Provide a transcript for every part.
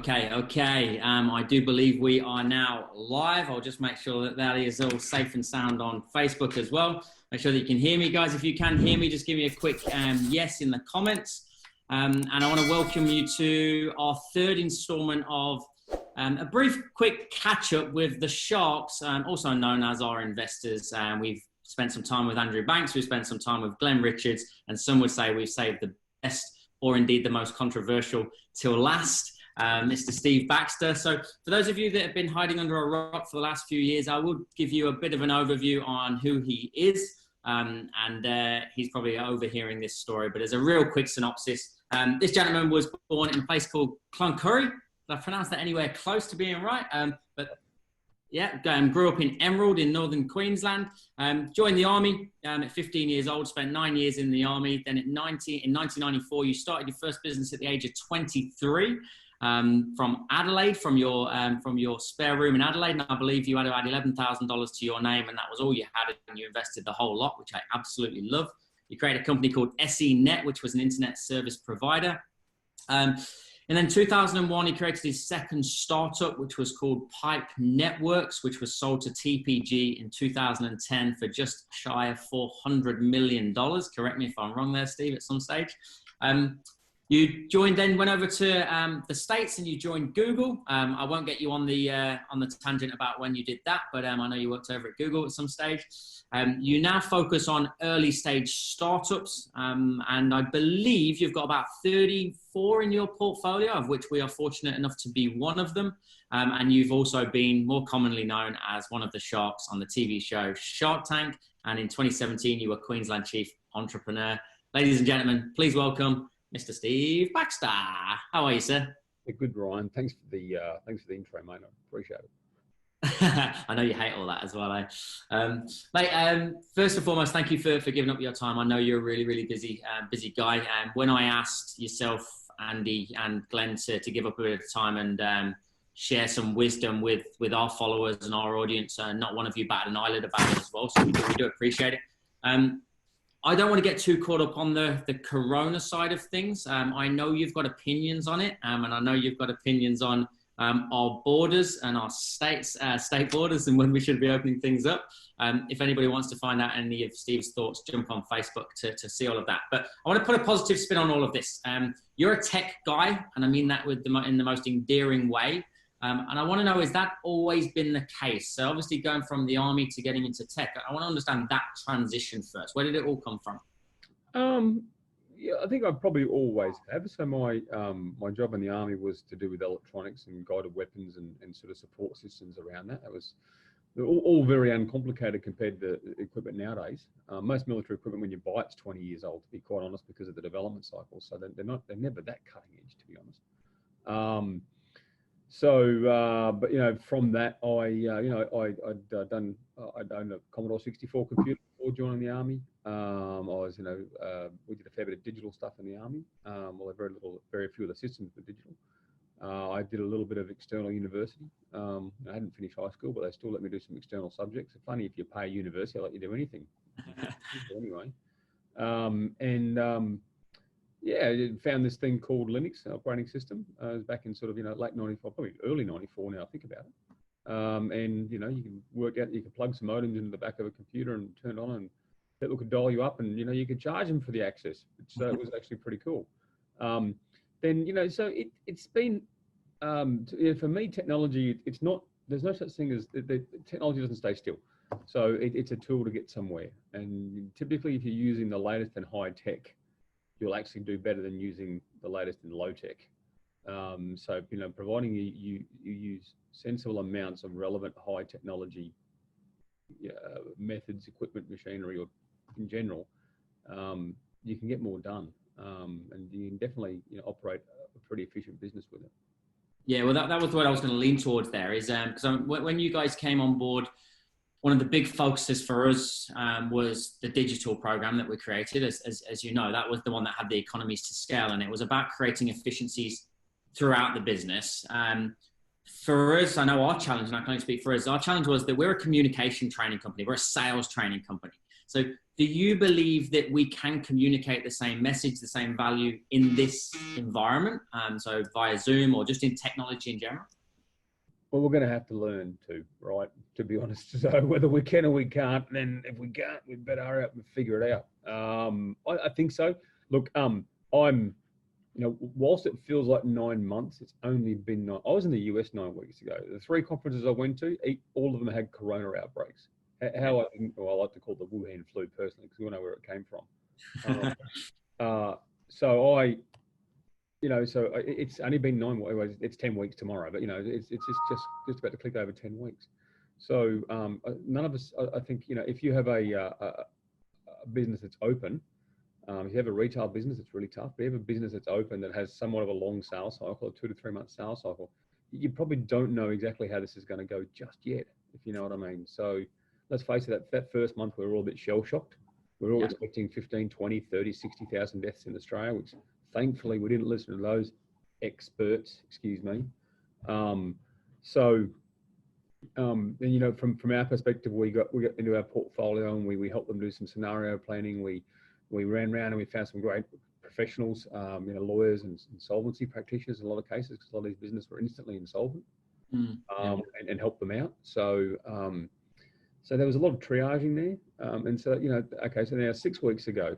Okay. I do believe we are now live. I'll just make sure that that is all safe and sound on Facebook as well. Make sure that you can hear me, guys. If you can hear me, just give me a quick yes in the comments. And I want to welcome you to our third installment of a brief, quick catch-up with the Sharks, also known as our investors. We've spent some time with Andrew Banks. We've spent some time with Glenn Richards. And some would say we've saved the best or indeed the most controversial till last. Mr. Steve Baxter. So for those of you that have been hiding under a rock for the last few years, I will give you a bit of an overview on who he is. He's probably overhearing this story, but as a real quick synopsis, this gentleman was born in a place called Cloncurry. Did I pronounce that anywhere close to being right? Grew up in Emerald in northern Queensland. Joined the army at 15 years old, spent 9 years in the army. Then in 1994, you started your first business at the age of 23. From Adelaide, from your spare room in Adelaide, and I believe you had to add $11,000 to your name, and that was all you had, and you invested the whole lot, which I absolutely love. You created a company called SENet, which was an internet service provider. And then 2001, he created his second startup, which was called Pipe Networks, which was sold to TPG in 2010 for just shy of $400 million. Correct me if I'm wrong there, Steve, at some stage. You went over to the States and you joined Google. I won't get you on the tangent about when you did that, but I know you worked over at Google at some stage. You now focus on early stage startups, and I believe you've got about 34 in your portfolio, of which we are fortunate enough to be one of them. And you've also been more commonly known as one of the sharks on the TV show Shark Tank. And in 2017, you were Queensland Chief Entrepreneur. Ladies and gentlemen, please welcome Mr. Steve Baxter. How are you, sir? Yeah, good, Ryan. Thanks for the intro, mate. I appreciate it. I know you hate all that as well, eh? Mate, first and foremost, thank you for giving up your time. I know you're a really, really busy guy. And when I asked yourself, Andy, and Glenn to give up a bit of time and share some wisdom with our followers and our audience, not one of you batted an eyelid about it as well. So we do appreciate it. I don't want to get too caught up on the corona side of things. I know you've got opinions on it, and I know you've got opinions on our borders and our state borders and when we should be opening things up. If anybody wants to find out any of Steve's thoughts, jump on Facebook to see all of that. But I want to put a positive spin on all of this. You're a tech guy, and I mean that in the most endearing way. And I want to know, has that always been the case? So obviously going from the army to getting into tech, I want to understand that transition first. Where did it all come from? Yeah, I think I probably always have. So my job in the army was to do with electronics and guided weapons and sort of support systems around that. That was all very uncomplicated compared to equipment nowadays. Most military equipment, when you buy it's 20 years old, to be quite honest, because of the development cycle. So they're never that cutting edge, to be honest. But from that, I'd owned a Commodore 64 computer before joining the army. We did a fair bit of digital stuff in the army. Very few of the systems were digital. I did a little bit of external university. I hadn't finished high school, but they still let me do some external subjects. It's funny, if you pay university, they'll let you do anything. Anyway, I found this thing called Linux operating system. It was back in sort of late 94, probably early 94 now I think about it. You can work out, you can plug some modems into the back of a computer and turn it on, and people could dial you up, and you could charge them for the access. So it was actually pretty cool. So it's been for me, technology. It's not. There's no such thing as the technology doesn't stay still. So it's a tool to get somewhere. And typically, if you're using the latest and high tech, you'll actually do better than using the latest in low tech. Providing you use sensible amounts of relevant high technology methods, equipment, machinery, or in general, you can get more done, and you can definitely operate a pretty efficient business with it. Yeah, well, that was what I was going to lean towards there, is because when you guys came on board, one of the big focuses for us was the digital program that we created. As you know, that was the one that had the economies to scale, and it was about creating efficiencies throughout the business. For us, I know our challenge, and I can only speak for us, our challenge was that we're a communication training company. We're a sales training company. So do you believe that we can communicate the same message, the same value in this environment? So via Zoom or just in technology in general? Well, we're going to have to learn to, right? To be honest. So whether we can or we can't, then if we can't, we better hurry up and figure it out. I think so. Look, whilst it feels like 9 months, it's only been I was in the US 9 weeks ago. The 3 conferences I went to, all of them had corona outbreaks. I like to call it the Wuhan flu personally, because we know where it came from. So it's only been 9 weeks. It's 10 weeks tomorrow, but it's just about to click over 10 weeks. So none of us, I think, if you have a business that's open, if you have a retail business, it's really tough. But if you have a business that's open that has somewhat of a long sales cycle, a 2 to 3 month sales cycle, you probably don't know exactly how this is going to go just yet, if you know what I mean. So let's face it, that first month we were all a bit shell shocked. We were all expecting 15, 20, 30, 60,000 deaths in Australia, which thankfully we didn't listen to those experts, excuse me. From our perspective, we got into our portfolio and we helped them do some scenario planning. We ran around and we found some great professionals, lawyers and insolvency practitioners in a lot of cases, because a lot of these businesses were instantly insolvent, and helped them out. So there was a lot of triaging there. So now 6 weeks ago,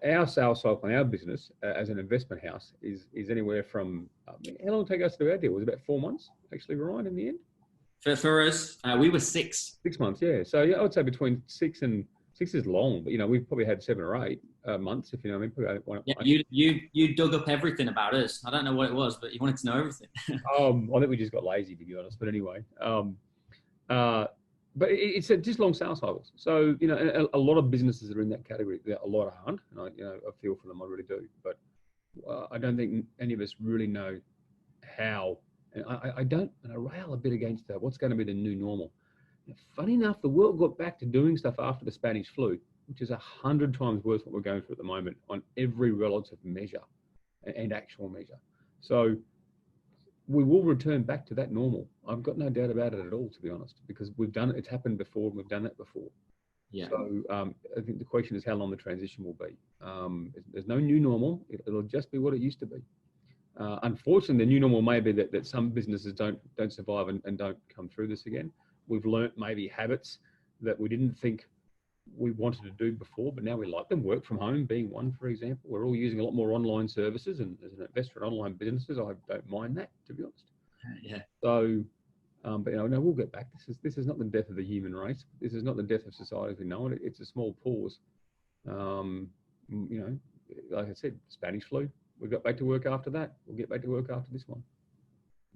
our sales cycle in our business as an investment house is anywhere from, how long did it take us to do our deal? It was about 4 months, actually, Ryan, in the end? For us, we were 6. 6 months, yeah. So I would say between 6 is long, but we've probably had 7 or 8 months, if you know what I mean. You dug up everything about us. I don't know what it was, but you wanted to know everything. I think we just got lazy, to be honest. But anyway, but it's just long sales cycles. So a lot of businesses are in that category. A lot aren't, and I feel for them. I really do. But I don't think any of us really know how. And I don't. And I rail a bit against that. What's going to be the new normal? Funny enough, the world got back to doing stuff after the Spanish flu, which is 100 times worse what we're going through at the moment on every relative measure and actual measure. So we will return back to that normal. I've got no doubt about it at all, to be honest, because we've done it. It's happened before. And we've done that before. Yeah. So I think the question is how long the transition will be. There's no new normal. It'll just be what it used to be. Unfortunately, the new normal may be that some businesses don't survive and don't come through this again. We've learnt maybe habits that we didn't think we wanted to do before, but now we like them. Work from home being one, for example. We're all using a lot more online services, and as an investor in online businesses, I don't mind that, to be honest. Yeah. So, but we'll get back. This is not the death of the human race. This is not the death of society as we know it. It's a small pause. Like I said, Spanish flu. We got back to work after that. We'll get back to work after this one.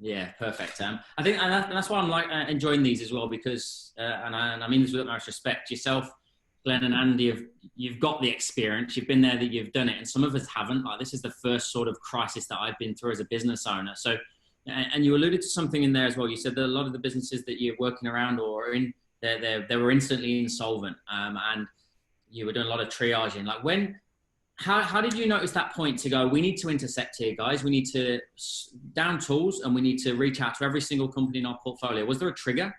Yeah, perfect. I think, and that's why I'm enjoying these as well, because, and I mean this with utmost respect, yourself, Glenn and Andy, you've got the experience, you've been there, that you've done it, and some of us haven't. Like, this is the first sort of crisis that I've been through as a business owner. So, and you alluded to something in there as well. You said that a lot of the businesses that you're working around or are in, they were instantly insolvent, and you were doing a lot of triaging. Like, how did you notice that point to go, we need to intersect here, guys? We need to down tools and we need to reach out to every single company in our portfolio. Was there a trigger?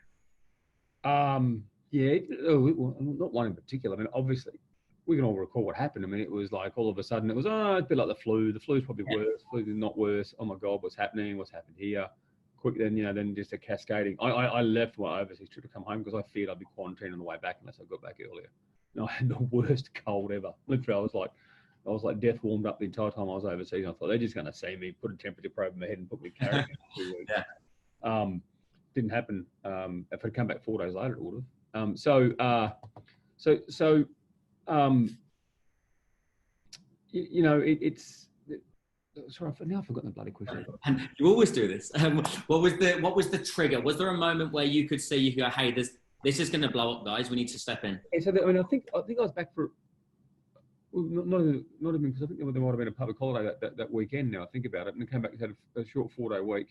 Yeah, not one in particular. I mean, obviously, we can all recall what happened. I mean, it was like all of a sudden it was, it's a bit like the flu. The flu's probably worse. The flu is not worse. Oh my God, what's happening? What's happened here? Quick, then just a cascading. I left my overseas trip to come home because I feared I'd be quarantined on the way back unless I got back earlier. And I had the worst cold ever. Literally, I was like death warmed up the entire time I was overseas. I thought they're just going to see me, put a temperature probe in my head and put me carrying it for 2 weeks. Yeah. Didn't happen. If I'd come back 4 days later, it would have. Sorry, now I've forgotten the bloody question. And you always do this. What was the trigger? Was there a moment where you could see, you go, hey, this is going to blow up, guys. We need to step in. Yeah, so I think I was back for. Not even because I think there might have been a public holiday that weekend. Now I think about it, and I came back and had a short 4-day week,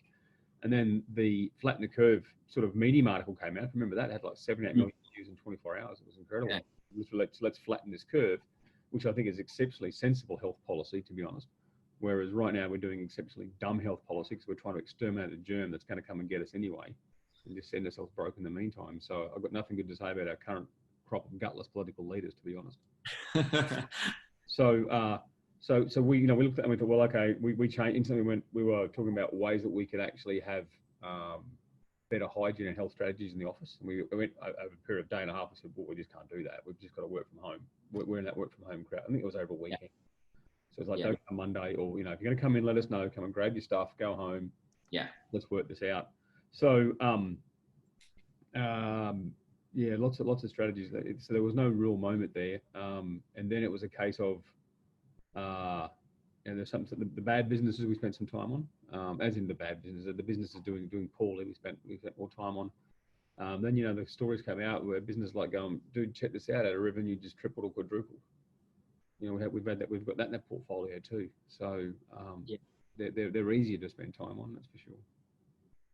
and then the Flatten the Curve sort of Medium article came out. Remember that? It had like 78 million views in 24 hours. It was incredible. Yeah. Let's flatten this curve, which I think is exceptionally sensible health policy, to be honest. Whereas right now we're doing exceptionally dumb health policy because we're trying to exterminate a germ that's going to come and get us anyway, and just send ourselves broke in the meantime. So I've got nothing good to say about our current crop of gutless political leaders, to be honest. So we, we looked at it and we thought, well, okay, we changed. Instantly we were talking about ways that we could actually have better hygiene and health strategies in the office. And we went over a period of a day and a half. We said, well, we just can't do that. We've just got to work from home. We're in that work from home crowd. I think it was over a weekend. Yeah. So it's like, don't come Monday, or, if you're going to come in, let us know, come and grab your stuff, go home. Yeah. Let's work this out. So, lots of strategies. So there was no real moment there. And then it was a case of, there's something, the bad businesses we spent some time on, as in the bad businesses, the businesses doing poorly, we spent more time on. Then, the stories come out where businesses like going, dude, check this out, our revenue just tripled or quadrupled. We've got that in that portfolio too. So they're easier to spend time on, that's for sure.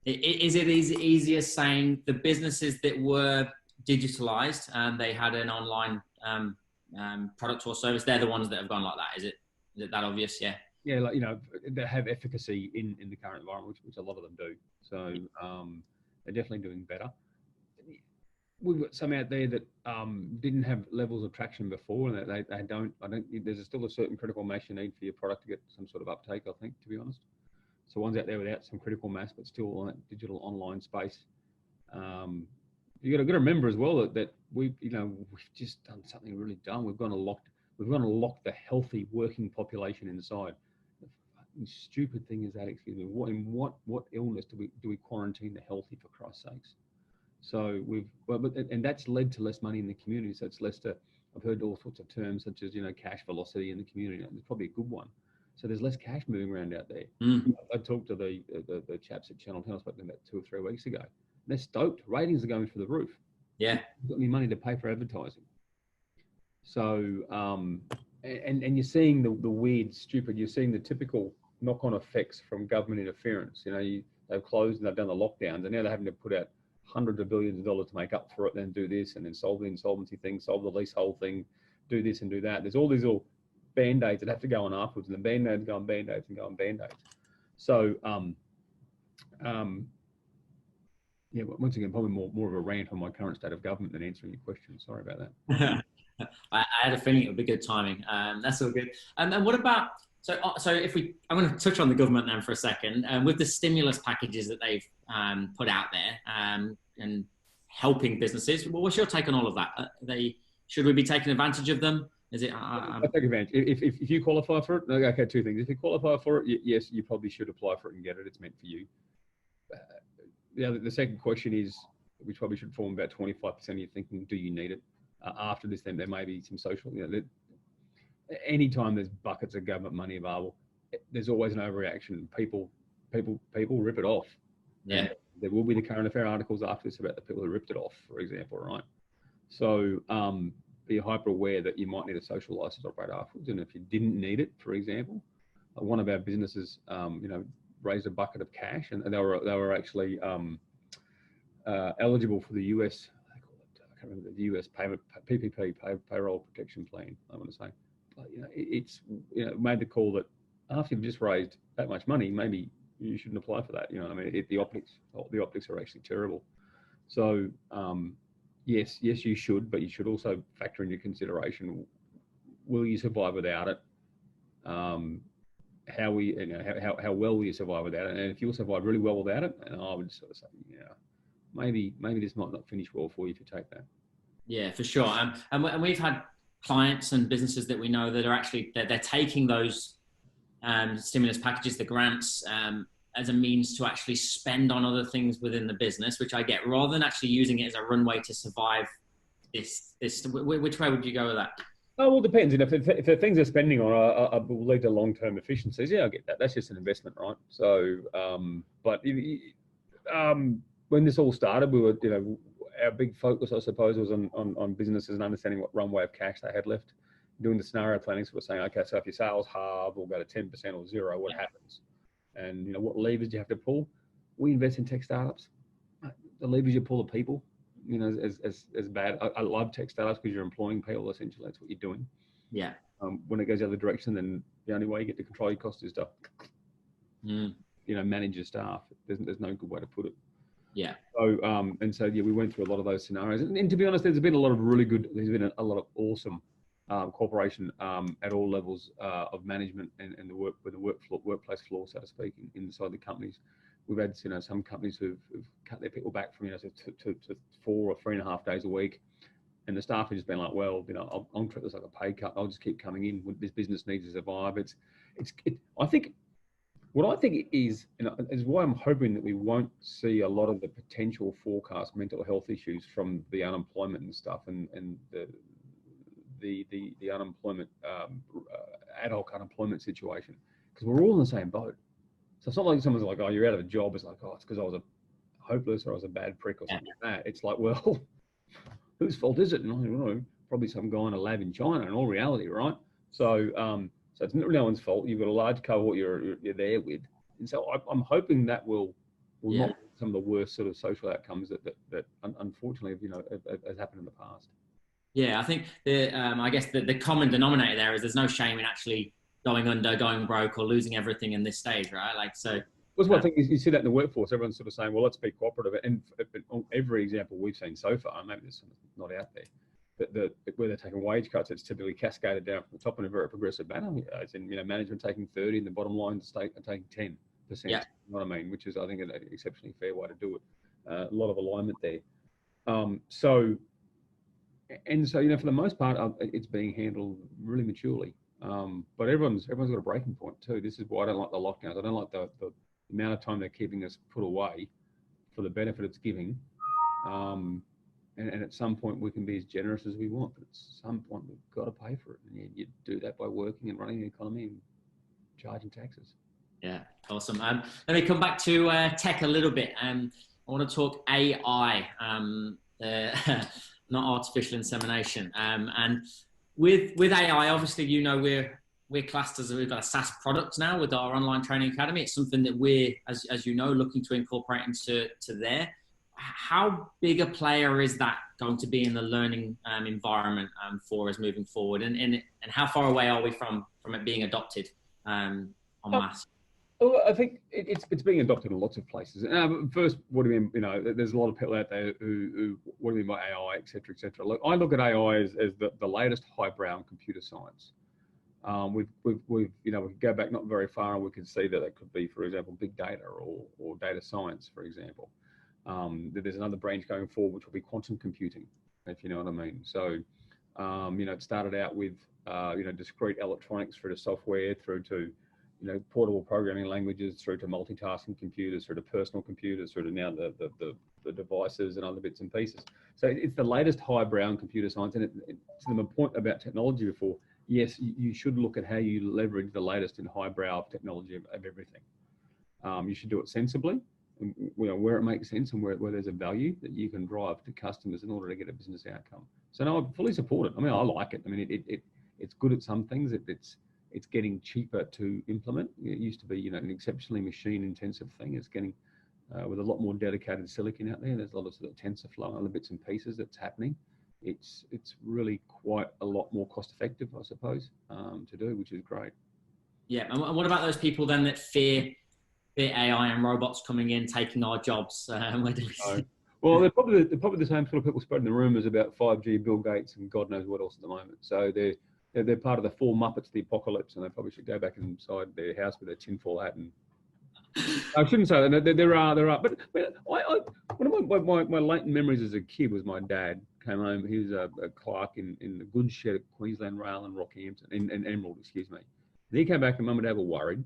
Is it easier saying the businesses that were digitalized and they had an online product or service, they're the ones that have gone like that? Is it that obvious? Yeah. Yeah, they have efficacy in the current environment, which a lot of them do. So they're definitely doing better. We've got some out there that didn't have levels of traction before, and they don't. There's still a certain critical mass you need for your product to get some sort of uptake, I think, to be honest. So one's out there without some critical mass, but still on that digital online space. You got to remember as well that we've just done something really dumb. We've gone to lock the healthy working population inside. The fucking stupid thing is that, excuse me, what illness do we quarantine the healthy, for Christ's sakes? So and that's led to less money in the community. So it's I've heard all sorts of terms such as, cash velocity in the community. It's probably a good one. So there's less cash moving around out there. I talked to the chaps at Channel 10, I spoke to them about 2 or 3 weeks ago. They're stoked. Ratings are going through the roof. Yeah. They've got any money to pay for advertising. So, and you're seeing the weird, stupid, you're seeing the typical knock-on effects from government interference. They've closed and they've done the lockdowns, and now they're having to put out hundreds of billions of dollars to make up for it, and then do this, and then solve the insolvency thing, solve the leasehold thing, do this and do that. There's all these little Band-Aids that have to go on afterwards, and the Band-Aids go on Band-Aids and go on Band-Aids. So, once again, probably more of a rant on my current state of government than answering your question. Sorry about that. I had a feeling it would be good timing. That's all good. And then what about, so I'm going to touch on the government now for a second, with the stimulus packages that they've put out there and helping businesses. Well, what's your take on all of that? Should we be taking advantage of them? Is it? I take advantage. If you qualify for it, okay, 2 things. If you qualify for it, yes, you probably should apply for it and get it. It's meant for you. The second question is, which probably should form about 25% of your thinking, do you need it? After this, then there may be some social, anytime there's buckets of government money available, there's always an overreaction. People rip it off. Yeah. And there will be the current affair articles after this about the people who ripped it off, for example, right? So be hyper aware that you might need a social license to operate afterwards. And if you didn't need it, for example, one of our businesses, raised a bucket of cash, and they were actually eligible for the US. I can't remember the US PPP payroll protection plan. I want to say, but it's made the call that after you've just raised that much money, maybe you shouldn't apply for that. The optics are actually terrible. So yes, you should, but you should also factor in your consideration: will you survive without it? How well will you survive without it? And if you'll survive really well without it, and I would sort of say, maybe this might not finish well for you if you take that. Yeah, for sure. And we've had clients and businesses that we know that are actually they're taking those stimulus packages, the grants, as a means to actually spend on other things within the business, which I get, rather than actually using it as a runway to survive this. Which way would you go with that? Oh, well, it depends. If the things they're spending on will lead to long-term efficiencies, yeah, I get that. That's just an investment, right? So, but when this all started, we were, our big focus, I suppose, was on businesses and understanding what runway of cash they had left. Doing the scenario planning, so we're saying, okay, so if your sales halve or go to 10% or 0, what happens? And what levers do you have to pull? We invest in tech startups. The levers you pull are people. As bad. I love tech startups because you're employing people. Essentially, that's what you're doing. Yeah. When it goes the other direction, then the only way you get to control your costs is to, manage your staff. There's no good way to put it. Yeah. So, yeah, we went through a lot of those scenarios. And to be honest, there's been a lot of a lot of awesome cooperation at all levels of management and the workplace floor, so to speak, inside the companies. We've had, some companies who've cut their people back from, to 4 or 3.5 days a week. And the staff have just been like, well, I'll treat this like a pay cut. I'll just keep coming in. This business needs to survive. I think what I think is why I'm hoping that we won't see a lot of the potential forecast mental health issues from the unemployment and stuff, and the unemployment, ad hoc unemployment situation, because we're all in the same boat. So it's not like someone's like, oh, you're out of a job. It's like, oh, it's because I was a hopeless or I was a bad prick or something like that. It's like, well, whose fault is it? And I don't know, probably some guy in a lab in China in all reality, right? So so it's no one's fault. You've got a large cohort you're there with. And so I'm hoping that will not be some of the worst sort of social outcomes that unfortunately, has happened in the past. Yeah, I think I guess the common denominator there is there's no shame in actually going under, going broke, or losing everything in this stage, right? Like, so. Well, one thing is you see that in the workforce, everyone's sort of saying, well, let's be cooperative. And every example we've seen so far, maybe there's not out there, but where they're taking wage cuts, it's typically cascaded down from the top in a very progressive manner. As in, management taking 30 and the bottom line taking 10%. Yeah. You know what I mean? Which is, I think, an exceptionally fair way to do it. A lot of alignment there. So for the most part, it's being handled really maturely. But everyone's got a breaking point too. This is why I don't like the lockdowns. I don't like the amount of time they're keeping us put away for the benefit it's giving. And at some point we can be as generous as we want, but at some point we've got to pay for it. And you do that by working and running the economy and charging taxes. Yeah, awesome. Let me come back to tech a little bit. I want to talk AI, not artificial insemination. And with AI, obviously, we're classed as we've got a SaaS product now with our online training academy. It's something that we're, as you know, looking to incorporate into there. How big a player is that going to be in the learning environment for us moving forward? And how far away are we from it being adopted en masse? Well, I think it's being adopted in lots of places. First, what do you mean? There's a lot of people out there who what do you mean by AI, et cetera, et cetera. Look, I look at AI as the latest highbrow in computer science. We could go back not very far and we could see that it could be, for example, big data or data science, for example. There's another branch going forward, which will be quantum computing, if you know what I mean. So, it started out with, discrete electronics through to software, through to, portable programming languages, through to multitasking computers, through to personal computers, through to now the devices and other bits and pieces. So it's the latest highbrow in computer science. And to the point about technology before, yes, you should look at how you leverage the latest in highbrow technology of everything. You should do it sensibly, where it makes sense and where there's a value that you can drive to customers in order to get a business outcome. So no, I fully support it. I mean, I like it. I mean, it's good at some things. It's getting cheaper to implement. It used to be, an exceptionally machine-intensive thing. It's getting with a lot more dedicated silicon out there. There's a lot of sort of TensorFlow and other bits and pieces that's happening. It's really quite a lot more cost-effective, I suppose, to do, which is great. Yeah, and what about those people then that fear AI and robots coming in, taking our jobs? Where do we see? Well, they're probably the same sort of people spreading the rumours about 5G, Bill Gates, and God knows what else at the moment. So they're part of the four Muppets of the apocalypse, and they probably should go back inside their house with their tinfoil hat. And I shouldn't say that. There are. But one of my latent memories as a kid was my dad came home. He was a clerk in the goods shed at Queensland Rail in Rockhampton, in Emerald, excuse me. And he came back and Mum and Dad were worried.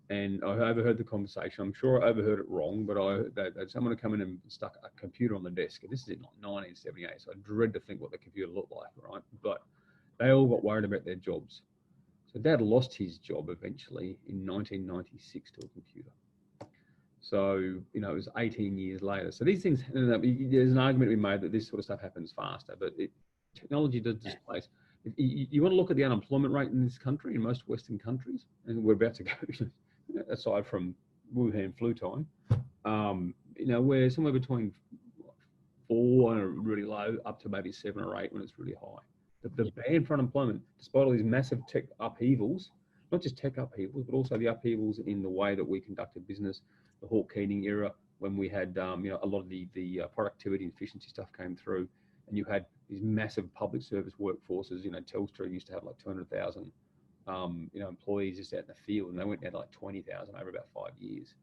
And I overheard the conversation. I'm sure I overheard it wrong, but someone had come in and stuck a computer on the desk. And this is in 1978, so I dread to think what the computer looked like, right? But they all got worried about their jobs. So Dad lost his job eventually in 1996 to a computer. So, it was 18 years later. So these things, there's an argument to be made that this sort of stuff happens faster, but technology does displace. You want to look at the unemployment rate in this country, in most Western countries, and we're about to go, aside from Wuhan flu time, we're somewhere between 4 and really low up to maybe 7 or 8 when it's really high. The band for unemployment, despite all these massive tech upheavals, not just tech upheavals, but also the upheavals in the way that we conducted business, the Hawke Keating era, when we had you know, a lot of the productivity and efficiency stuff came through, and you had these massive public service workforces. You know, Telstra used to have like 200,000 you know, employees just out in the field, and they went down to like 20,000 over about 5 years.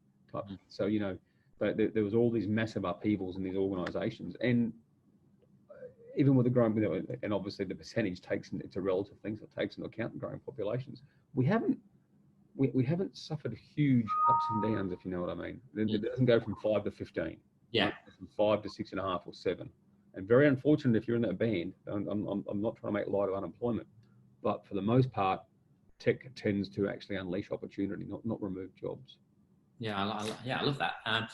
So you know, there was all these massive upheavals in these organisations, and even with the growing, and obviously the percentage takes, it's a relative thing, so it takes into account the growing populations. We haven't suffered huge ups and downs, if you know what I mean. It doesn't go from 5 to 15. Yeah. From 5 to 6.5 or 7. And very unfortunate if you're in that band. I'm not trying to make light of unemployment, but for the most part, tech tends to actually unleash opportunity, not remove jobs. Yeah, I love that.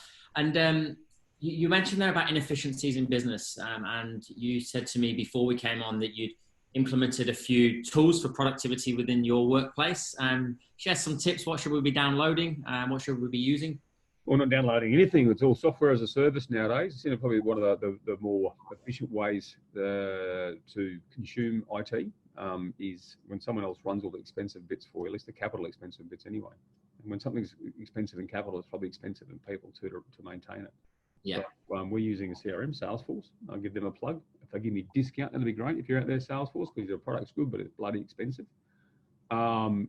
You mentioned there about inefficiencies in business, and you said to me before we came on that you'd implemented a few tools for productivity within your workplace. Share some tips. What should we be downloading? What should we be using? Well, not downloading anything. It's all software as a service nowadays. It's, you know, probably one of the more efficient ways to consume IT is when someone else runs all the expensive bits for you, at least the capital expensive bits anyway. And when something's expensive in capital, it's probably expensive in people too to maintain it. Yeah. So, we're using a CRM, Salesforce. I'll give them a plug. If they give me a discount, that'd be great. If you're out there, Salesforce, because your product's good, but it's bloody expensive.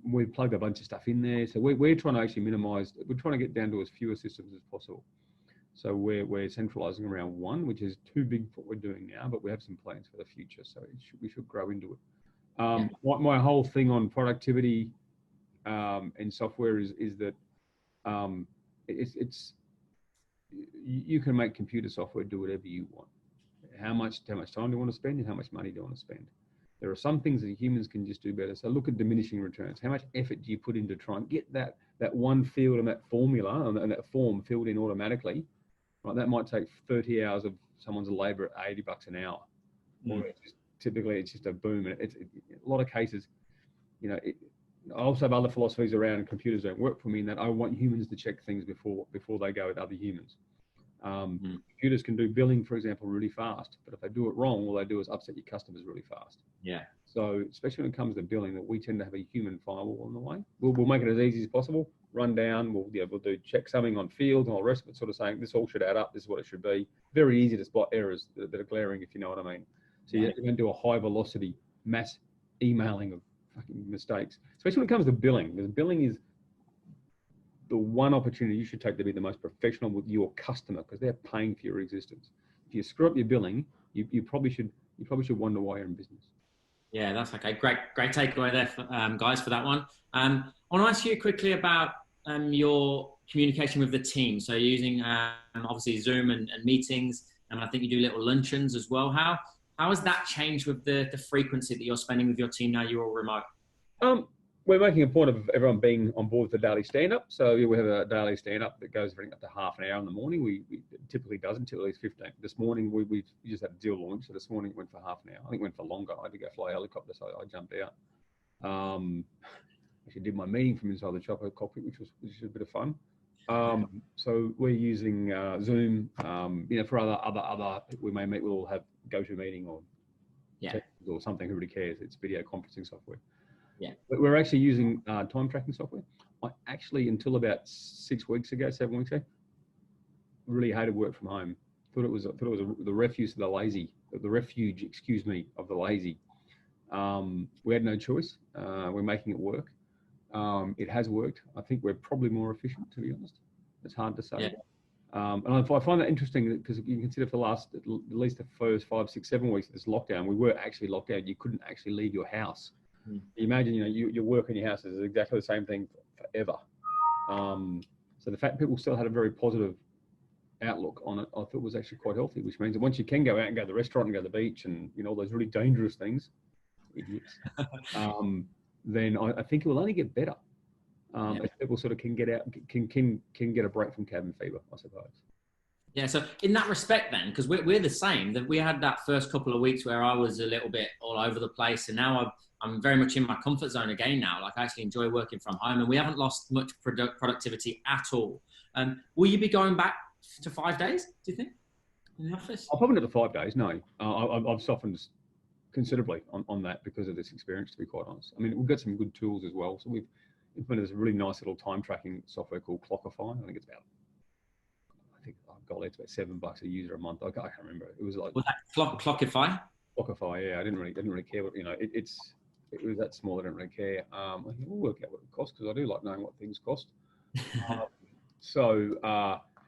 We've plugged a bunch of stuff in there. So we're trying to actually minimize, we're trying to get down to as fewer systems as possible. So we're centralizing around one, which is too big for what we're doing now, but we have some plans for the future. So we should grow into it. My whole thing on productivity and software is that you can make computer software do whatever you want. How much time do you want to spend, and how much money do you want to spend? There are some things that humans can just do better. So look at diminishing returns. How much effort do you put into trying to get that one field and that formula and that form filled in automatically? Right, that might take 30 hours of someone's labor at $80 an hour. Or typically it's just a boom. And it's a lot of cases, you know, I also have other philosophies around computers don't work for me in that I want humans to check things before they go at other humans. Computers can do billing, for example, really fast, but if they do it wrong, all they do is upset your customers really fast. Yeah. So especially when it comes to billing, that we tend to have a human firewall on the way. We'll make it as easy as possible. Run down. We'll do check summing on fields and all the rest of it, sort of saying this all should add up. This is what it should be. Very easy to spot errors that are glaring, if you know what I mean. So you're going to do a high velocity mass emailing of fucking mistakes, especially when it comes to billing, because billing is the one opportunity you should take to be the most professional with your customer, because they're paying for your existence. If you screw up your billing, you probably should wonder why you're in business. Yeah, that's okay. Great takeaway there, guys, for that one. I want to ask you quickly about your communication with the team. So you're using obviously Zoom and meetings, and I think you do little luncheons as well. How has that changed with the frequency that you're spending with your team now you're all remote? We're making a point of everyone being on board with the daily stand-up. So we have a daily stand-up that goes up to half an hour in the morning. We typically doesn't till at least 15. This morning we just had a deal launch, so this morning it went for half an hour. I think it went for longer. I had to go fly a helicopter, so I jumped out. Actually did my meeting from inside the chopper cockpit, which was a bit of fun. So we're using Zoom. You know, for other we may meet, we'll have GoToMeeting or something. Who really cares? It's video conferencing software. Yeah, but we're actually using time tracking software. I actually, until about 7 weeks ago, really hated work from home. Thought it was the refuge of the lazy. We had no choice. We're making it work. It has worked. I think we're probably more efficient, to be honest. It's hard to say. Yeah. And I find that interesting because you consider for the last, at least the first 5, 6, 7 weeks of this lockdown, we were actually locked out. You couldn't actually leave your house. Imagine, you know, your work in your house is exactly the same thing forever. So the fact people still had a very positive outlook on it, I thought was actually quite healthy, which means that once you can go out and go to the restaurant and go to the beach and, you know, all those really dangerous things, idiots, then I think it will only get better. As people sort of can get out, can get a break from cabin fever, I suppose. Yeah, so in that respect then, because we're the same, that we had that first couple of weeks where I was a little bit all over the place, and now I'm very much in my comfort zone again now. Like, I actually enjoy working from home, and we haven't lost much productivity at all. Will you be going back to 5 days, do you think, in the office? I'll probably not to 5 days, no. I've softened considerably on that because of this experience, to be quite honest. I mean, we've got some good tools as well. So we've implemented this really nice little time tracking software called Clockify. I think golly, it's about $7 a user a month. I can't remember. It was like Was that Clockify? Clockify. Yeah, I didn't really care. But, you know, it was that small. I didn't really care. I think we'll work out what it costs because I do like knowing what things cost.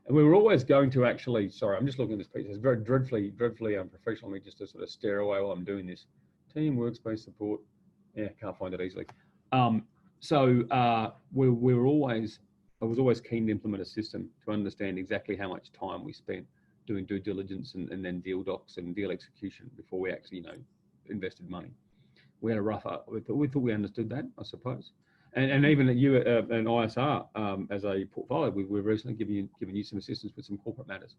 And we were always going to actually. Sorry, I'm just looking at this piece. It's very dreadfully unprofessional of me just to sort of stare away while I'm doing this. Team workspace support. Yeah, can't find it easily. We were always. I was always keen to implement a system to understand exactly how much time we spent doing due diligence and then deal docs and deal execution before we actually, you know, invested money. We had a rough up. We thought we understood that, I suppose. And even at you and ISR as a portfolio, we've recently given you some assistance with some corporate matters.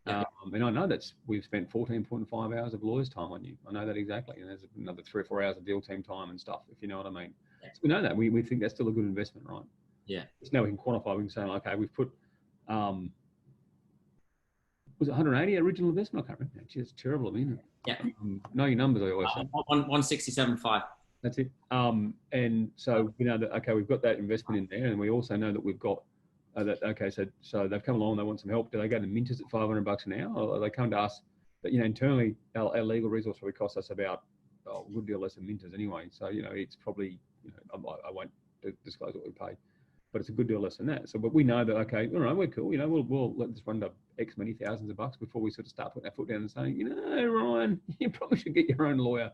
Yeah. And I know we've spent 14.5 hours of lawyers' time on you. I know that exactly. And there's another 3 or 4 hours of deal team time and stuff, if you know what I mean. Yeah. So we know that. We think that's still a good investment, right? Yeah. Just now we can quantify. We can say, okay, we've put, was it 180 original investment? I can't remember. It's terrible, isn't it? Yeah. Know your numbers, I always say. 167.5. That's it. And so we know that, okay, we've got that investment in there, and we also know that we've got that. Okay, so they've come along, they want some help. Do they go to Minters at $500 an hour, or they come to us? But, you know, internally, our legal resource probably costs us about a good deal less than Minters anyway. So, you know, it's probably, you know, I won't disclose what we pay, but it's a good deal less than that. So, but we know that, okay, all right, we're cool. You know, we'll let this run to X many thousands of bucks before we sort of start putting our foot down and saying, you know, Ryan, you probably should get your own lawyer.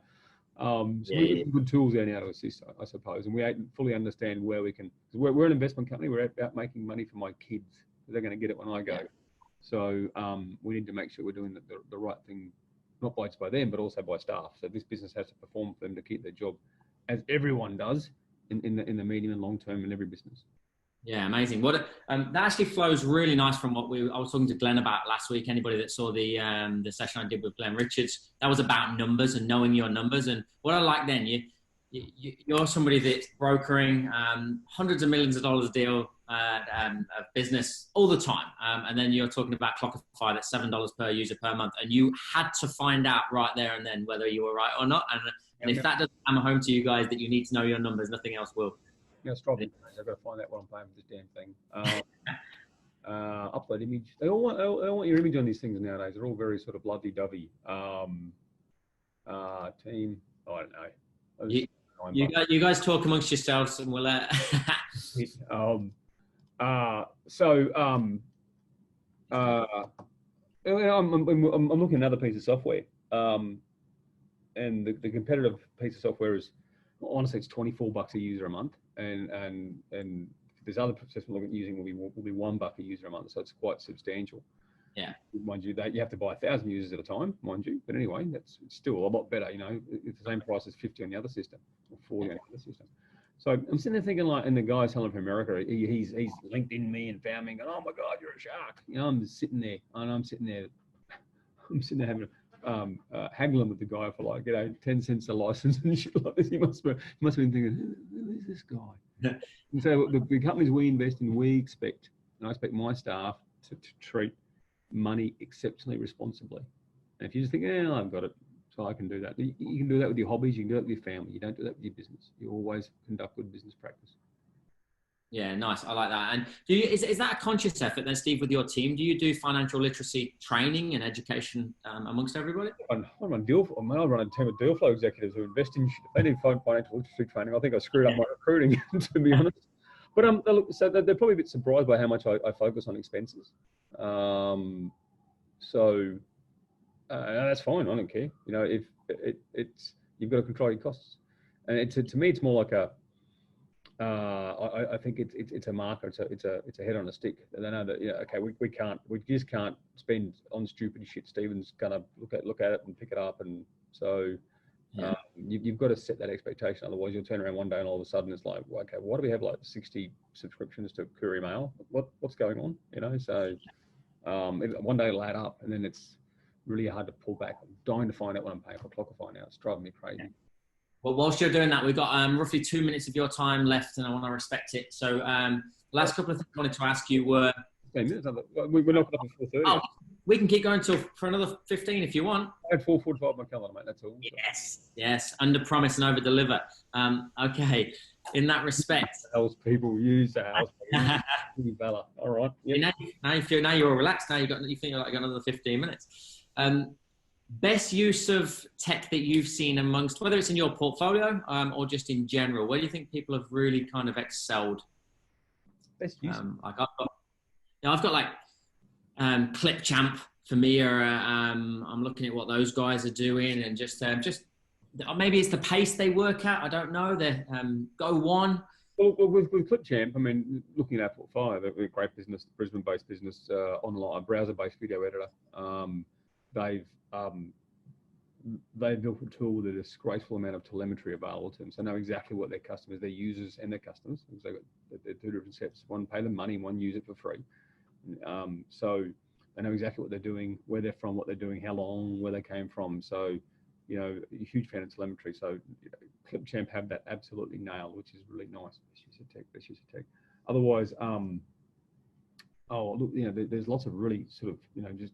We've got good tools there now to assist, I suppose, and we fully understand where we can. Because we're an investment company. We're about making money for my kids. They're going to get it when I go. Yeah. So we need to make sure we're doing the right thing, not by them, but also by staff. So this business has to perform for them to keep their job, as everyone does in the medium and long term in every business. Yeah, amazing. What that actually flows really nice from what I was talking to Glenn about last week. Anybody that saw the session I did with Glenn Richards, that was about numbers and knowing your numbers. And what I like then, you're somebody that's brokering hundreds of millions of dollars deal of business all the time, and then you're talking about Clockify that's $7 per user per month, and you had to find out right there and then whether you were right or not. And if that doesn't hammer home to you guys that you need to know your numbers, nothing else will. Yeah, it's probably. I've got to find out what I'm paying for this damn thing. Upload image. They all want your image on these things nowadays. They're all very sort of lovey-dovey. Team. Oh, I don't know. You guys talk amongst yourselves, and we'll. I'm looking at another piece of software, and the competitive piece of software is, honestly, it's $24 a user a month. And there's other process we're looking at using will be $1 a user a month, so it's quite substantial. Yeah, mind you, that you have to buy 1,000 users at a time, mind you. But anyway, it's still a lot better. You know, it's the same price as 50 on the other system or 40 on the other system. So I'm sitting there thinking, like, and the guy's telling from America, he's LinkedIn me and found me and going, oh my God, you're a shark. You know, I'm sitting there having haggling with the guy for, like, you know, 10 cents a license and shit like this. He must have been thinking, who is this guy? Yeah. And so the companies we invest in, we expect, and I expect my staff to treat money exceptionally responsibly. And if you just think, I've got it, so I can do that. You can do that with your hobbies. You can do that with your family. You don't do that with your business. You always conduct good business practice. Yeah, nice. I like that. And is that a conscious effort then, Steve, with your team? Do you do financial literacy training and education amongst everybody? I run a team of deal flow executives who invest in shit. If they need financial literacy training, I think I screwed up my recruiting, to be honest. But so they're probably a bit surprised by how much I focus on expenses. That's fine. I don't care. You know, if it's you've got to control your costs, and to me, it's more like a. I think it's a marker. It's a head on a stick. They know that, okay, we just can't spend on stupid shit. Stephen's gonna look at it and pick it up, and so you've got to set that expectation. Otherwise, you'll turn around one day and all of a sudden it's like, okay, why do we have like 60 subscriptions to Courier Mail? What's going on? You know, so one day it'll add up, and then it's really hard to pull back. I'm dying to find out what I'm paying for Clockify now. It's driving me crazy. Well, whilst you're doing that, we've got roughly 2 minutes of your time left, and I want to respect it. So last couple of things I wanted to ask you were... We're not up at 4:30. Oh, we can keep going for another 15 if you want. I had 4:45 on my calendar, mate. That's all. Yes. Under promise and over deliver. Okay. in that respect. House people use the house. Bella. All right. Yep. Now you're all relaxed. Now you think like another 15 minutes. Best use of tech that you've seen amongst, whether it's in your portfolio or just in general, where do you think people have really kind of excelled? Best use. Like I've got like Clipchamp for me, or I'm looking at what those guys are doing, and just maybe it's the pace they work at. I don't know. They're Go One. Well, with Clipchamp, I mean, looking at our portfolio, they're a great business, Brisbane-based business, online, browser-based video editor. They've built a tool with a disgraceful amount of telemetry available to them, so know exactly what their customers, their users, and their customers, because they're two different sets. One pay them money, one use it for free. So they know exactly what they're doing, where they're from, what they're doing, how long, where they came from. So, you know, a huge fan of telemetry. So, you know, Clipchamp have that absolutely nailed, which is really nice. Best use of tech. Otherwise, look, you know, there's lots of really sort of, you know, just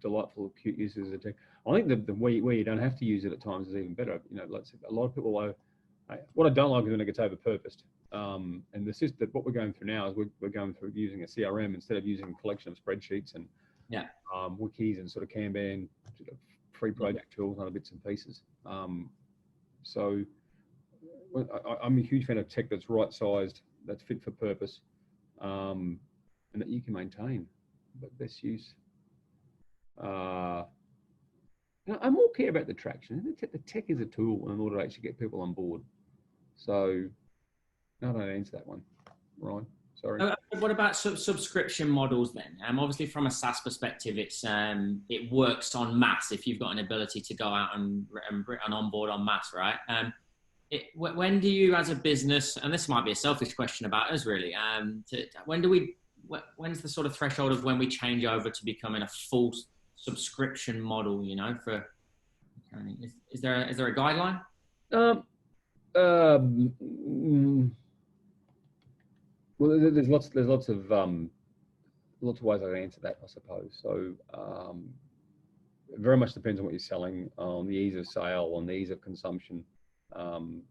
delightful, cute uses of tech. I think the where you don't have to use it at times is even better. You know, a lot of people what I don't like is when it gets over-purposed. And the system, what we're going through now is we're going through using a CRM instead of using a collection of spreadsheets and wikis and sort of Kanban, sort of free project tools and other bits and pieces. So I'm a huge fan of tech that's right-sized, that's fit for purpose, and that you can maintain. But best use. I more care about the traction. The tech is a tool in order to actually get people on board. So, no, I don't answer that one, Ryan. Sorry. What about subscription models then? Obviously, from a SaaS perspective, it works on mass if you've got an ability to go out and onboard on mass, right? When do you, as a business, and this might be a selfish question about us, really, when's the sort of threshold of when we change over to becoming a full subscription model? You know, is there a guideline? Well, there's lots of ways I can answer that, I suppose. So it very much depends on what you're selling, on the ease of sale, on the ease of consumption. You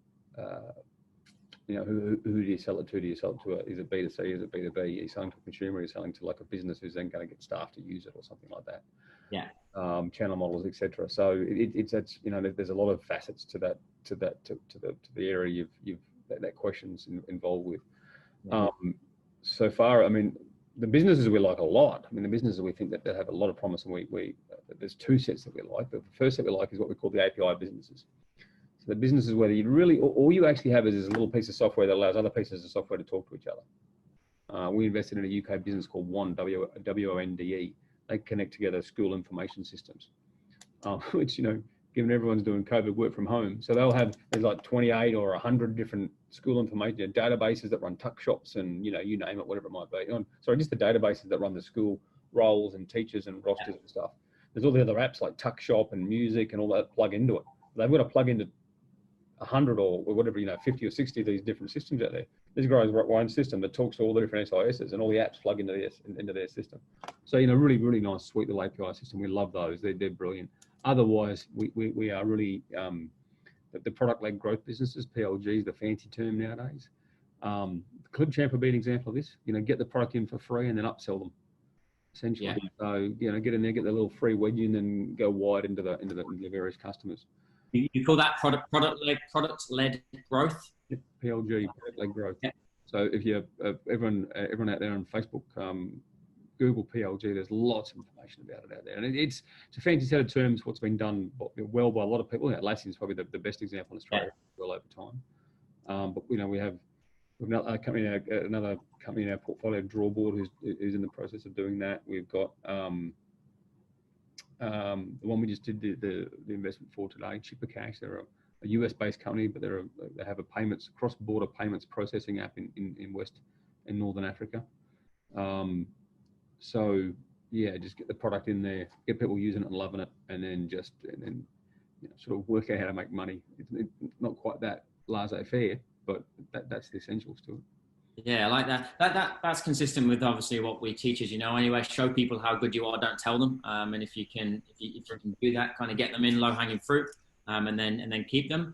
know, who do you sell it to? Do you sell it to is it B2C? Is it B2B? Are you selling to a consumer? Are you selling to like a business who's then going to get staff to use it or something like that? Yeah. Channel models, etc. So it's you know, there's a lot of facets to the area that question's involved with. Yeah. So far, I mean, the businesses we like a lot. I mean, the businesses we think that they have a lot of promise, and there's two sets that we like. The first set we like is what we call the API businesses. So the businesses where you really, all you actually have is a little piece of software that allows other pieces of software to talk to each other. We invested in a UK business called Wonde, WONDE. They connect together school information systems, which, you know, given everyone's doing COVID work from home, so there's like 28 or 100 different school information databases that run tuck shops and, you know, you name it, whatever it might be. Just the databases that run the school roles and teachers and rosters and stuff. There's all the other apps like Tuck Shop and Music and all that plug into it. They've got to plug into 100 or whatever, you know, 50 or 60 of these different systems out there. This guy's got one system that talks to all the different SISs, and all the apps plug into their system. So, you know, really, really nice, sweet little API system. We love those. They're brilliant. Otherwise, we are really the product-led growth businesses. PLG is the fancy term nowadays. Clipchamp would be an example of this. You know, get the product in for free and then upsell them, essentially. Yeah. So, you know, get in there, get the little free wedgie, and then go wide into the various customers. You call that product-led growth? Yep, PLG, product-led growth. Yep. So if you everyone out there on Facebook, Google PLG, there's lots of information about it out there. And it's a fancy set of terms, what's been done well by a lot of people. Atlassian is probably the best example in Australia well over time. But, you know, we have another company in our portfolio, Drawboard, who's in the process of doing that. We've got the one we just did the investment for today, Chippercash. They're a US-based company, but they have a cross-border payments processing app in Northern Africa. So yeah, just get the product in there, get people using it and loving it, and then you know, sort of work out how to make money. It's not quite that laissez-faire, but that's the essentials to it. Yeah, I like that. That's consistent with obviously what we teach, as you know. Anyway, show people how good you are, don't tell them. And if you can do that, kind of get them in low-hanging fruit, and then keep them.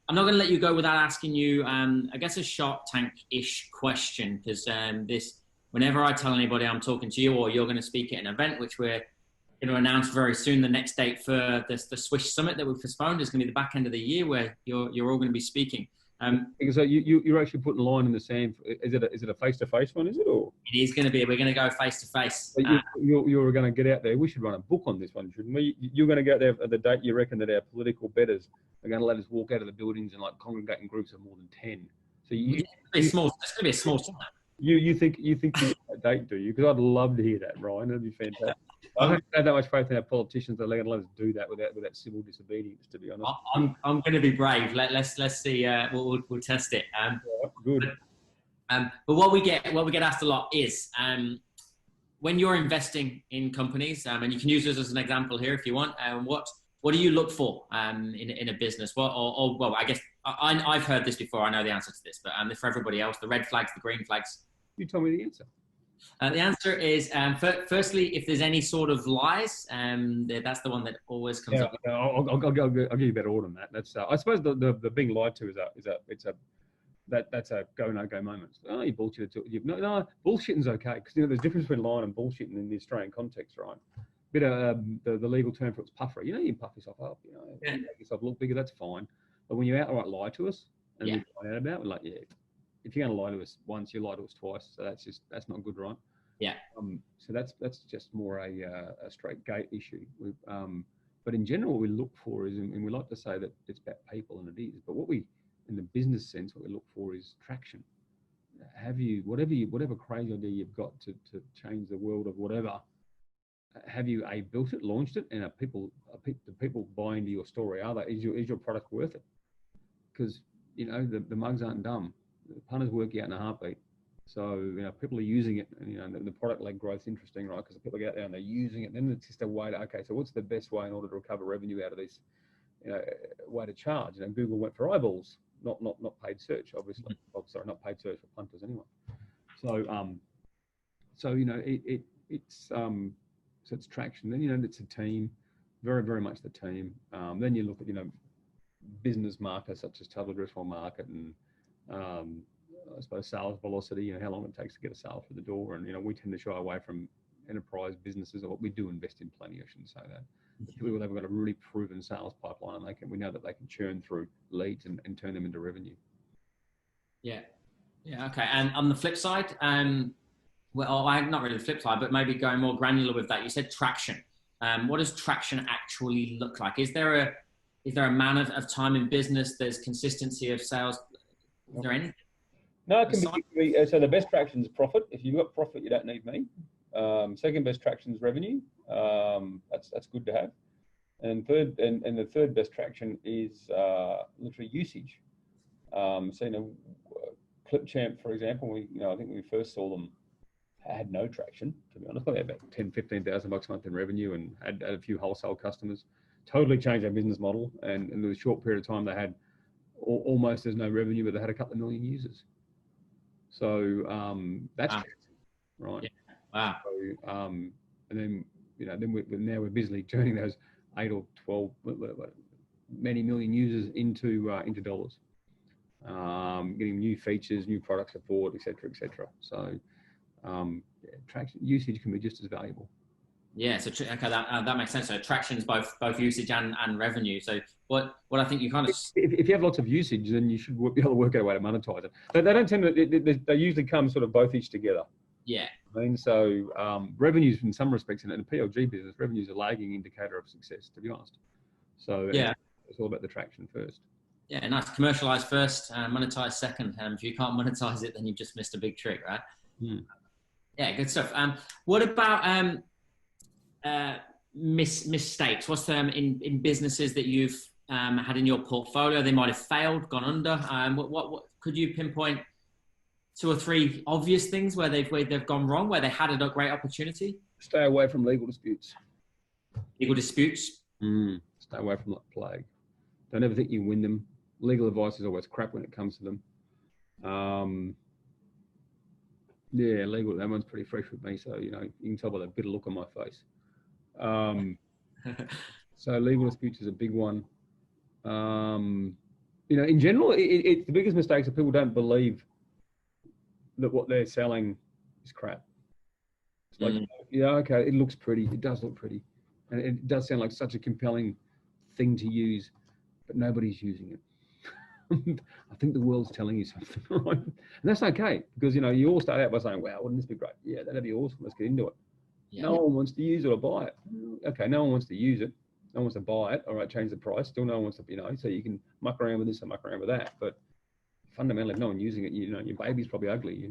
I'm not going to let you go without asking you, I guess, a Shark Tank-ish question, because whenever I tell anybody I'm talking to you or you're going to speak at an event, which we're going to announce very soon, the next date for the Swish Summit that we've postponed is going to be the back end of the year, where you're all going to be speaking. So you're actually putting a line in the sand. Is it a face-to-face one? Is it, or it is going to be? We're going to go face-to-face. You're going to get out there. We should run a book on this one, shouldn't we? You're going to go out there at the date you reckon that our political betters are going to let us walk out of the buildings and like congregate in groups of more than 10. So it's going to be a small summit. You think you that date, do you? Because I'd love to hear that, Ryan. That'd be fantastic. I don't have that much faith in our politicians that they're going to let us do that without civil disobedience, to be honest. I'm going to be brave. Let's see. We'll test it. Good. But what we get asked a lot is when you're investing in companies, and you can use this as an example here if you want. What do you look for in a business? Well, I guess I've heard this before. I know the answer to this, but for everybody else, the red flags, the green flags. You tell me the answer. The answer is, firstly, if there's any sort of lies, that's the one that always comes up. I'll give you a better order than that. That's I suppose the being lied to that's a go no go moment. Oh, you bullshit. No, bullshitting's okay, because there's a difference between lying and bullshitting in the Australian context, right? Bit of the legal term for it's puffery. You puff yourself up. Make yourself look bigger. That's fine. But when you outright lie to us and we find out about, we're like, if you're going to lie to us once, you lie to us twice. So that's not good, right? Yeah. So that's just more a straight gate issue. But in general, what we look for is, and we like to say that it's about people, and it is. But what we, in the business sense, what we look for is traction. Have you whatever crazy idea you've got to change the world of whatever? Have you built it, launched it, and do people buy into your story? Is your product worth it? Because the mugs aren't dumb. The punters work you out in a heartbeat. So people are using it, and the product-led growth's interesting, right? Because people get out there and they're using it. Then it's just a way to so what's the best way in order to recover revenue out of this? Way to charge. Google went for eyeballs, not paid search, obviously. Oh, sorry, not paid search for punters anyway. So it's traction. Then it's a team, very very much the team. Then you look at business markers such as total addressable market and I suppose sales velocity. How long it takes to get a sale through the door. And we tend to shy away from enterprise businesses, or we do invest in plenty. I shouldn't say that. People have got a really proven sales pipeline, and we know that they can churn through leads and turn them into revenue. Yeah. Okay. And on the flip side, not really the flip side, but maybe going more granular with that. You said traction. What does traction actually look like? Is there a amount of time in business? There's consistency of sales. Is there anything? No, it can be. So the best traction is profit. If you've got profit, you don't need me. Second best traction is revenue. That's good to have. And the third best traction is literally usage. Clipchamp, for example, I think we first saw them had no traction, to be honest. They had about $10,000-15,000 a month in revenue and had a few wholesale customers. Totally changed their business model, and in a short period of time they had almost there's no revenue, but they had a couple of million users. So that's right. Yeah. Wow. So, and then now we're busily turning those 8 or 12 many million users into dollars, getting new features, new product support, etc. So traction usage can be just as valuable. Yeah, so that makes sense. So traction is both usage and revenue. So what I think you kind of if you have lots of usage, then you should be able to work out a way to monetize it. But they don't tend to. They usually come sort of both each together. Yeah. So revenues in some respects in the PLG business, revenues are a lagging indicator of success, to be honest. So it's all about the traction first. Yeah, nice. Commercialize first, monetize second. If you can't monetize it, then you've just missed a big trick, right? Yeah, good stuff. What about mistakes? What's them in businesses that you've had in your portfolio? They might have failed, gone under. What could you pinpoint 2 or 3 obvious things where they've gone wrong, where they had a great opportunity? Stay away from legal disputes. Legal disputes? Stay away from that plague. Don't ever think you win them. Legal advice is always crap when it comes to them. Legal, that one's pretty fresh with me. So, you can tell by the bitter look on my face. So legal disputes is a big one. In general, it's the biggest mistake is people don't believe that what they're selling is crap. It's like, yeah, okay, it looks pretty. It does look pretty. And it does sound like such a compelling thing to use, but nobody's using it. I think the world's telling you something, right? And that's okay, because, you all start out by saying, wow, wouldn't this be great? Yeah, that'd be awesome. Let's get into it. Yeah. No one wants to use it or buy it. Okay, no one wants to use it. No one wants to buy it. All right, change the price. Still no one wants to, so you can muck around with this and muck around with that. But fundamentally, if no one using it, your baby's probably ugly,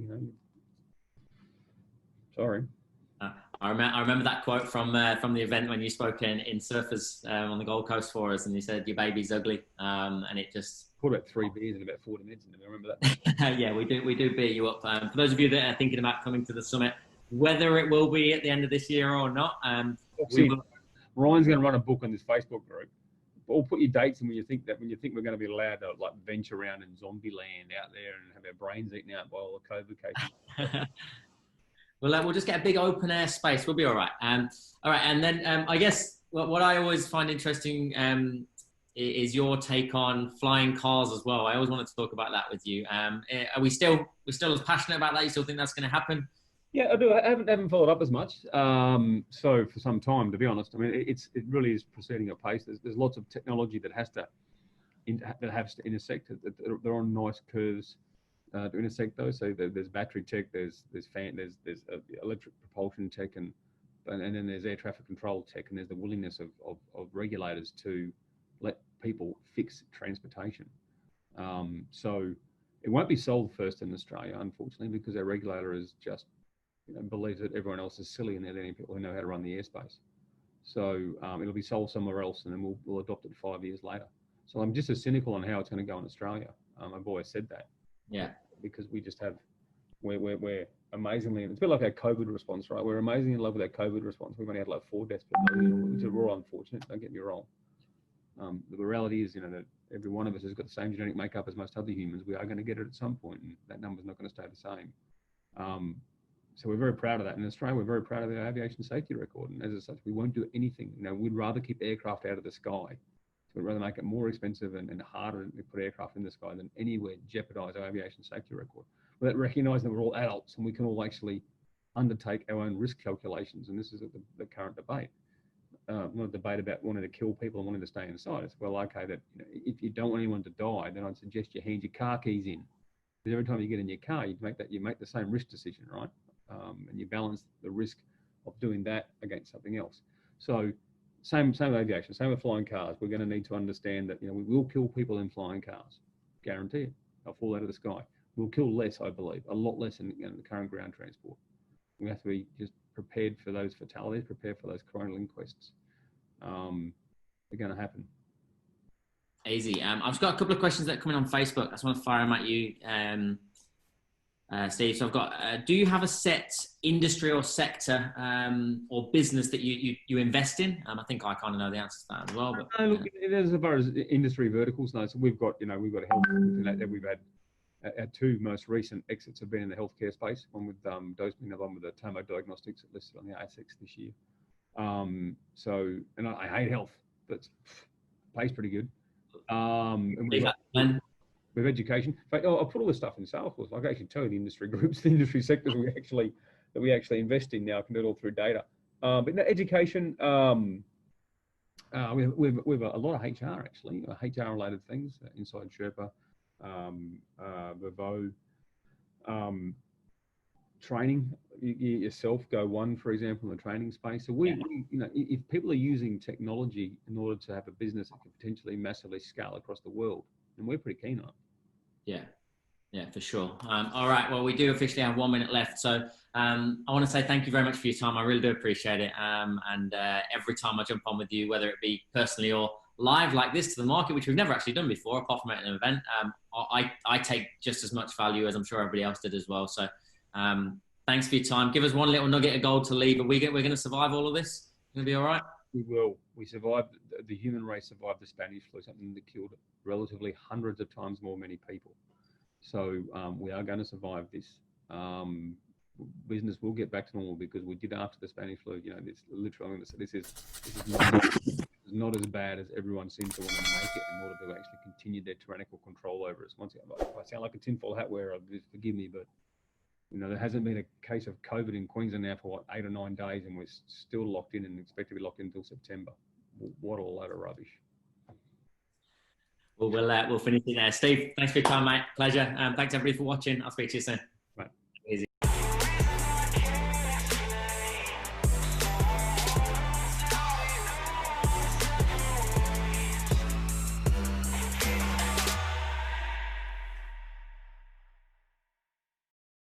Sorry. I remember that quote from the event when you spoke in Surfers on the Gold Coast for us, and you said your baby's ugly, and it just poured about 3 beers in about 40 minutes. I remember that. Yeah, we do beer you up. For those of you that are thinking about coming to the summit, whether it will be at the end of this year or not, Ryan's going to run a book on this Facebook group. Or put your dates in when you think we're going to be allowed to venture around in zombie land out there and have our brains eaten out by all the COVID cases. Well, we'll just get a big open air space. We'll be all right. All right, and then I guess what I always find interesting is your take on flying cars as well. I always wanted to talk about that with you. Are we're still as passionate about that? You still think that's going to happen? Yeah, I do. I haven't followed up as much. So for some time, to be honest, I mean, it really is proceeding at pace. There's lots of technology that has to intersect. They're on nice curves to intersect those. So there's battery tech, there's electric propulsion tech, and then there's air traffic control tech, and there's the willingness of regulators to let people fix transportation. So it won't be sold first in Australia, unfortunately, because our regulator is just believes that everyone else is silly and they're the only people who know how to run the airspace. So it'll be sold somewhere else, and then we'll adopt it 5 years later. So I'm just as cynical on how it's going to go in Australia. I've always said that. Yeah. Because we just have, we're amazingly, it's a bit like our COVID response, right? We're amazingly in love with our COVID response. We've only had 4 deaths per million, which is raw unfortunate. Don't get me wrong. The reality is, that every one of us has got the same genetic makeup as most other humans. We are going to get it at some point, and that number's not going to stay the same. So we're very proud of that. In Australia, we're very proud of our aviation safety record. And as such, we won't do anything. We'd rather keep aircraft out of the sky. So we'd rather make it more expensive and harder to put aircraft in the sky than anywhere jeopardize our aviation safety record. Without recognizing that we're all adults and we can all actually undertake our own risk calculations. And this is the current debate. Not a debate about wanting to kill people and wanting to stay inside. It's, well, okay, that if you don't want anyone to die, then I'd suggest you hand your car keys in. Because every time you get in your car, you make the same risk decision, right? And you balance the risk of doing that against something else. So same with aviation, same with flying cars. We're going to need to understand that we will kill people in flying cars, guarantee it. They'll fall out of the sky. We'll kill less, I believe, a lot less in the current ground transport. We have to be just prepared for those fatalities, prepared for those coronal inquests. They're going to happen. Easy. I've just got a couple of questions that are coming on Facebook. I just want to fire them at you. Steve, so I've got, do you have a set industry or sector or business that you invest in? I think I kind of know the answer to that as well. But look, as far as industry verticals, no. So we've got health. We've had our 2 most recent exits have been in the healthcare space. One with DoseMe, one with the Tomo Diagnostics that listed on the ASX this year. So, and I hate health, but pays pretty good. And with education. In fact, I'll put all this stuff in Salesforce. I can actually tell you the industry groups, the industry sectors we actually invest in now. I can do it all through data. But in education, we have a lot of HR actually, HR related things, Inside Sherpa, Vivo, training. You yourself Go One, for example, in the training space. So if people are using technology in order to have a business that can potentially massively scale across the world, and we're pretty keen on it. Yeah, for sure. All right. Well, we do officially have 1 minute left. So I want to say thank you very much for your time. I really do appreciate it. And every time I jump on with you, whether it be personally or live like this to the market, which we've never actually done before, apart from at an event, I take just as much value as I'm sure everybody else did as well. So thanks for your time. Give us one little nugget of gold to leave. We're going to survive all of this? Going to be all right? We will. We survived. The human race survived the Spanish flu, something that killed relatively hundreds of times more many people. So we are going to survive this. Business will get back to normal because we did after the Spanish flu. This literally, this is not It's not as bad as everyone seems to want to make it in order to actually continue their tyrannical control over us. Once again, if I sound like a tinfoil hat wearer, forgive me, but there hasn't been a case of COVID in Queensland now for 8 or 9 days, and we're still locked in and expect to be locked in until September. What a load of rubbish. Well, we'll finish it there. Steve, thanks for your time, mate. Pleasure. Thanks everybody for watching. I'll speak to you soon.